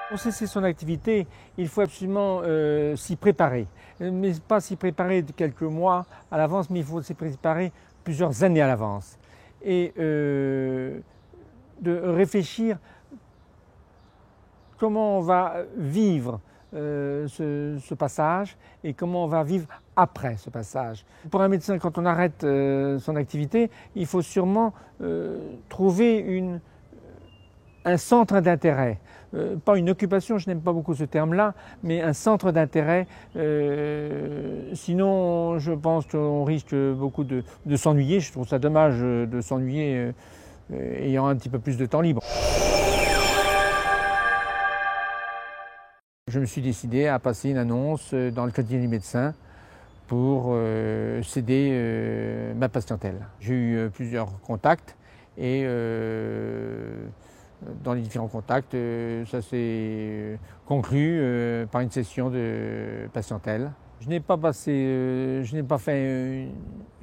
Pour cesser son activité, il faut absolument s'y préparer. Mais pas s'y préparer de quelques mois à l'avance, mais il faut s'y préparer plusieurs années à l'avance. Et de réfléchir comment on va vivre ce passage et comment on va vivre après ce passage. Pour un médecin, quand on arrête son activité, il faut sûrement trouver un centre d'intérêt. Pas une occupation, je n'aime pas beaucoup ce terme-là, mais un centre d'intérêt. Sinon, je pense qu'on risque beaucoup de s'ennuyer. Je trouve ça dommage de s'ennuyer ayant un petit peu plus de temps libre. Je me suis décidé à passer une annonce dans le quotidien du médecin pour céder ma patientèle. J'ai eu plusieurs contacts et dans les différents contacts, ça s'est conclu par une session de patientèle. Je n'ai pas fait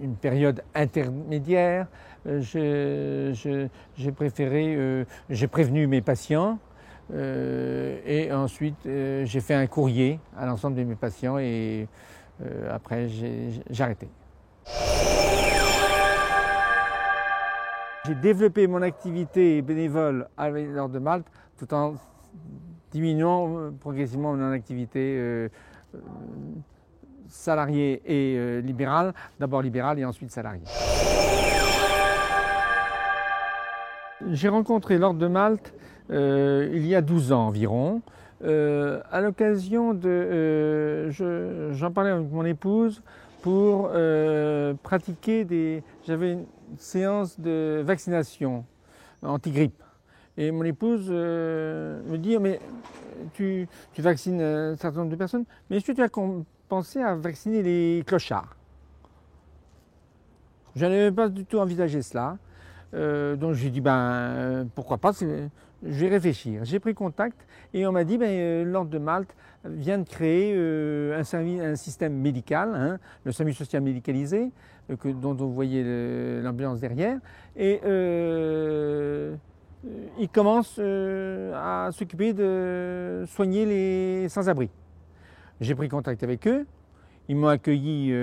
une période intermédiaire. J'ai prévenu mes patients et ensuite j'ai fait un courrier à l'ensemble de mes patients et après j'ai arrêté. J'ai développé mon activité bénévole à l'Ordre de Malte tout en diminuant progressivement mon activité salariée et libérale, d'abord libérale et ensuite salariée. J'ai rencontré l'Ordre de Malte il y a 12 ans environ. À l'occasion j'en parlais avec mon épouse pour pratiquer j'avais une séance de vaccination anti-grippe. Et mon épouse me dit, mais tu vaccines un certain nombre de personnes, mais est-ce que tu as pensé à vacciner les clochards? Je n'avais pas du tout envisagé cela. Donc j'ai dit, pourquoi pas, je vais réfléchir. J'ai pris contact et on m'a dit, l'Ordre de Malte vient de créer un système médical, hein, le SAMU social médicalisé, dont vous voyez l'ambulance derrière, et il commence à s'occuper de soigner les sans-abri. J'ai pris contact avec eux, ils m'ont accueilli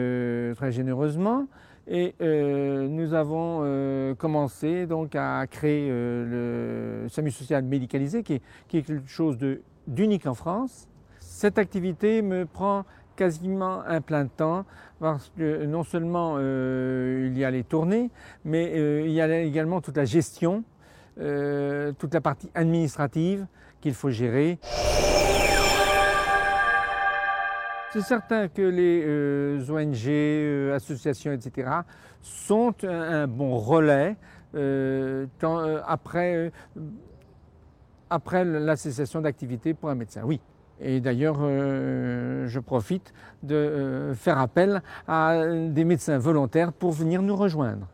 très généreusement. Et nous avons commencé donc à créer le SAMU social médicalisé qui est quelque chose d'unique en France. Cette activité me prend quasiment un plein temps parce que non seulement il y a les tournées, mais il y a également toute la gestion, toute la partie administrative qu'il faut gérer. C'est certain que les ONG, associations, etc. sont un bon relais après la cessation d'activité pour un médecin, oui. Et d'ailleurs, je profite de faire appel à des médecins volontaires pour venir nous rejoindre.